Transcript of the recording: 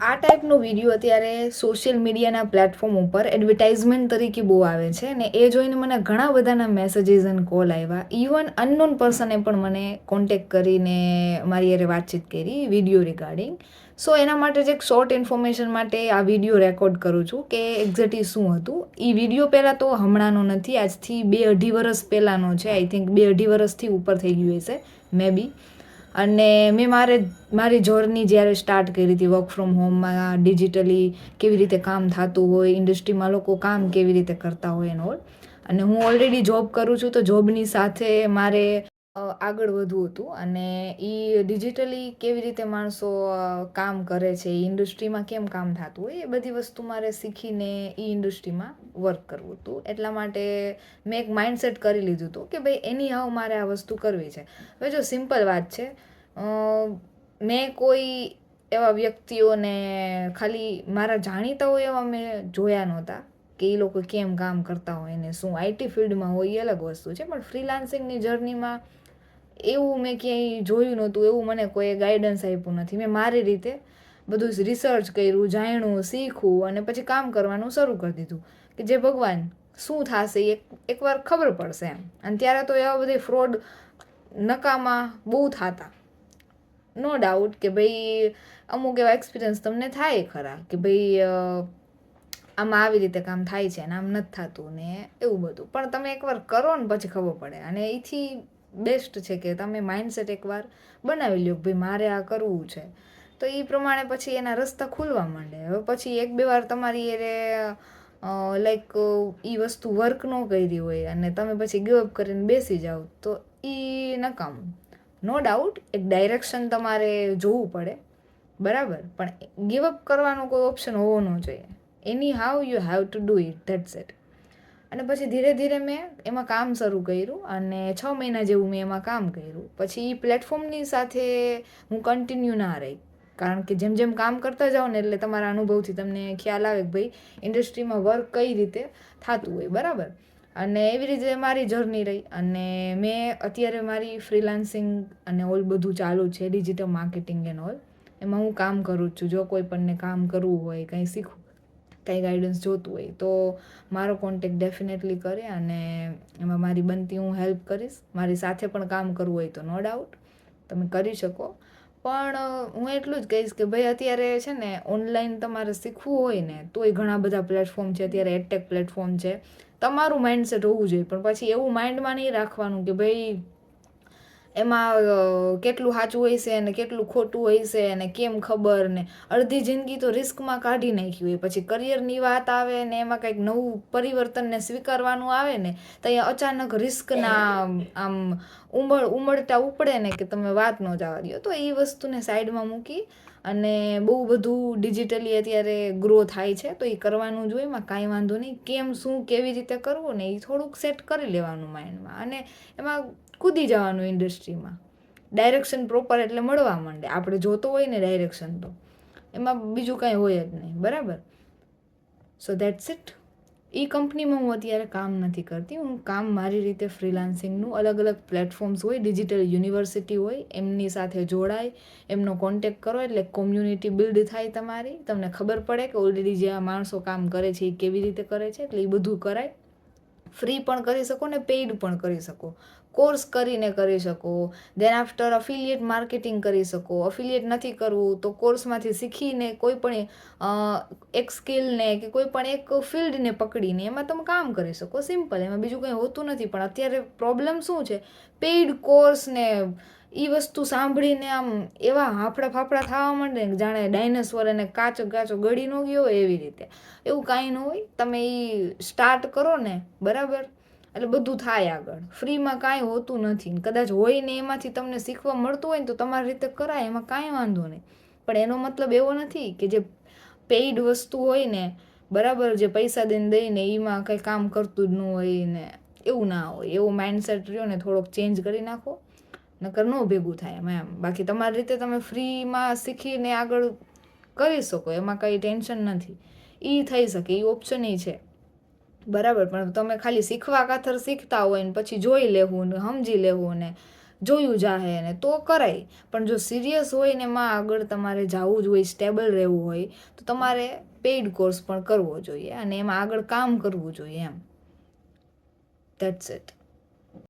આ ટાઈપનો વિડીયો અત્યારે સોશિયલ મીડિયાના પ્લેટફોર્મ ઉપર એડવર્ટાઇઝમેન્ટ તરીકે બહુ આવે છે ને એ જોઈને મને ઘણા બધાના મેસેજીસ અને કોલ આવ્યા. ઇવન અનનોન પર્સને પણ મને કોન્ટેક્ટ કરીને મારી હારે વાતચીત કરી વિડીયો રિગાર્ડિંગ. સો એના માટે જ એક શોર્ટ ઇન્ફોર્મેશન માટે આ વિડીયો રેકોર્ડ કરું છું કે એક્ઝેક્ટલી શું હતું. એ વિડીયો પહેલાં તો હમણાંનો નથી, આજથી 2-2.5 વર્ષ પહેલાંનો છે. આઈ થિંક 2-2.5 વર્ષથી ઉપર થઈ ગયું હશે મે બી. અને મેં મારી જર્ની જ્યારે સ્ટાર્ટ કરી હતી વર્ક ફ્રોમ હોમમાં, ડિજિટલી કેવી રીતે કામ થતું હોય, ઇન્ડસ્ટ્રીમાં લોકો કામ કેવી રીતે કરતા હોય એનો. અને હું ઓલરેડી જોબ કરું છું, તો જોબની સાથે મારે આગળ વધવું હતું. અને એ ડિજિટલી કેવી રીતે માણસો કામ કરે છે, એ ઇન્ડસ્ટ્રીમાં કેમ કામ થતું હોય, એ બધી વસ્તુ મારે શીખીને એ ઇન્ડસ્ટ્રીમાં વર્ક કરવું હતું. એટલા માટે મેં એક માઇન્ડસેટ કરી લીધું હતું કે ભાઈ એની હાવ મારે આ વસ્તુ કરવી છે. હવે જો સિમ્પલ વાત છે, મેં કોઈ એવા વ્યક્તિઓને ખાલી મારા જાણીતા હોય એવા મેં જોયા નહોતા કે એ લોકો કેમ કામ કરતા હોય ને શું. આઈટી ફિલ્ડમાં હોય એ અલગ વસ્તુ છે, પણ ફ્રીલાન્સિંગની જર્નીમાં એવું મેં ક્યાંય જોયું નહોતું, એવું મને કોઈ ગાઈડન્સ આપ્યું નથી. મેં મારી રીતે બધું રિસર્ચ કર્યું, જાણ્યું, શીખવું અને પછી કામ કરવાનું શરૂ કરી દીધું કે જે ભગવાન શું થશે એકવાર ખબર પડશે એમ. અને ત્યારે તો એવા બધી ફ્રોડ નકામા બહુ થતા, નો ડાઉટ કે ભાઈ અમુક એવા એક્સપિરિયન્સ તમને થાય ખરા કે ભાઈ આમાં આવી રીતે કામ થાય છે અને આમ નથી થતું ને એવું બધું. પણ તમે એકવાર કરો ને પછી ખબર પડે. અને એથી બેસ્ટ છે કે તમે માઇન્ડસેટ એકવાર બનાવી લો કે ભાઈ મારે આ કરવું છે, તો એ પ્રમાણે પછી એના રસ્તા ખુલવા માંડે. હવે પછી 1-2 વાર તમારી એ લાઈક એ વસ્તુ વર્ક ન કરી હોય અને તમે પછી ગિવઅપ કરીને બેસી જાઓ તો એ નકામું. નો ડાઉટ એક ડાયરેક્શન તમારે જોવું પડે, બરાબર, પણ ગિવઅપ કરવાનો કોઈ ઓપ્શન હોવો ન જોઈએ. Anyhow you have to do it, that's it. અને પછી ધીરે ધીરે મેં એમાં કામ શરૂ કર્યું અને 6 મહિના જેવું મેં એમાં કામ કર્યું. પછી એ પ્લેટફોર્મની સાથે હું કન્ટિન્યુ ના રહી, કારણ કે જેમ જેમ કામ કરતા જાઓ ને એટલે તમારા અનુભવથી તમને ખ્યાલ આવે કે ભાઈ ઇન્ડસ્ટ્રીમાં વર્ક કઈ રીતે થતું હોય, બરાબર. અને એવી રીતે મારી જર્ની રહી અને મેં અત્યારે મારી ફ્રીલાન્સિંગ અને ઓલ બધું ચાલુ છે, ડિજિટલ માર્કેટિંગ એન્ડ ઓલ. એમાં હું કામ કરું જ છું. જો કોઈ પણને કામ કરવું હોય, કંઈ શીખવું, કંઈ ગાઈડન્સ જોતું હોય તો મારો કોન્ટેક્ટ ડેફિનેટલી કરે અને એમાં મારી બનતી હું હેલ્પ કરીશ. મારી સાથે પણ કામ કરવું હોય તો નો ડાઉટ તમે કરી શકો. પણ હું એટલું જ કહીશ કે ભાઈ અત્યારે છે ને ઓનલાઈન તમારે શીખવું હોય ને તોય ઘણા બધા પ્લેટફોર્મ છે. અત્યારે એડટેક પ્લેટફોર્મ છે. તમારું માઇન્ડસેટ હોવું જોઈએ, પણ પછી એવું માઇન્ડમાં નહીં રાખવાનું કે ભાઈ એમાં કેટલું સાચું હોય છે અને કેટલું ખોટું હોય છે અને કેમ ખબર ને. અડધી જિંદગી તો રિસ્કમાં કાઢી નાખી હોય, પછી કરિયરની વાત આવે ને એમાં કંઈક નવું પરિવર્તનને સ્વીકારવાનું આવે ને તો અહીંયા અચાનક રિસ્કના આમ ઉમળટા ઉપડે ને કે તમે વાત ન જવા દો. તો એ વસ્તુને સાઈડમાં મૂકી અને બહુ બધું ડિજિટલી અત્યારે ગ્રો થાય છે તો એ કરવાનું જોઈએ, એમાં કાંઈ વાંધો નહીં. કેમ શું કેવી રીતે કરવું ને એ થોડુંક સેટ કરી લેવાનું માઇન્ડમાં અને એમાં કૂદી જવાનું ઇન્ડસ્ટ્રીમાં. ડાયરેક્શન પ્રોપર એટલે મળવા માંડે. આપણે જોતો હોય ને ડાયરેક્શન તો એમાં બીજું કાંઈ હોય જ નહીં, બરાબર. સો ધેટ્સ ઇટ. એ કંપનીમાં હું અત્યારે કામ નથી કરતી. હું કામ મારી રીતે ફ્રીલાન્સિંગનું અલગ અલગ પ્લેટફોર્મ્સ હોય, ડિજિટલ યુનિવર્સિટી હોય, એમની સાથે જોડાય, એમનો કોન્ટેક્ટ કરો એટલે કોમ્યુનિટી બિલ્ડ થાય તમારી. તમને ખબર પડે કે ઓલરેડી જે આ માણસો કામ કરે છે એ કેવી રીતે કરે છે, એટલે એ બધું કરાય. ફ્રી પણ કરી શકો ને પેઇડ પણ કરી શકો. કોર્સ કરીને કરી શકો. દેન આફ્ટર અફિલિએટ માર્કેટિંગ કરી શકો. અફિલિએટ નથી કરવું તો કોર્સમાંથી શીખીને કોઈ પણ એક સ્કિલને કે કોઈ પણ એક ફિલ્ડને પકડીને એમાં તમે કામ કરી શકો. સિમ્પલ, એમાં બીજું કંઈ હોતું નથી. પણ અત્યારે પ્રોબ્લેમ શું છે, પેઇડ કોર્સને એ વસ્તુ સાંભળીને આમ એવા હાફડા ફાફડા થવા માંડે ને જાણે ડાયનાસોર અને કાચો ગળી ન ગયો હોય એવી રીતે. એવું કાંઈ ન હોય. તમે એ સ્ટાર્ટ કરો ને, બરાબર, એટલે બધું થાય આગળ. ફ્રીમાં કાંઈ હોતું નથી. કદાચ હોય ને એમાંથી તમને શીખવા મળતું હોય ને તો તમારી રીતે કરાય, એમાં કાંઈ વાંધો નહીં. પણ એનો મતલબ એવો નથી કે જે પેઇડ વસ્તુ હોય ને, બરાબર, જે પૈસા દઈને એમાં કંઈ કામ કરતું જ ન હોય ને એવું ના હોય. એવો માઇન્ડસેટ રહ્યો ને થોડોક ચેન્જ કરી નાખો, નકર ન ભેગું થાય એમ. બાકી તમારી રીતે તમે ફ્રીમાં શીખીને આગળ કરી શકો, એમાં કંઈ ટેન્શન નથી. એ થઈ શકે, એ ઓપ્શન એ છે, બરાબર. પણ તમે ખાલી શીખવા ખાતર શીખતા હોય ને પછી જોઈ લેવું ને સમજી લેવું ને જોયું જાહે ને તો કરાય. પણ જો સિરિયસ હોય ને એમાં આગળ તમારે જવું જ હોય, સ્ટેબલ રહેવું હોય, તો તમારે પેઇડ કોર્સ પણ કરવો જોઈએ અને એમાં આગળ કામ કરવું જોઈએ એમ. That's it.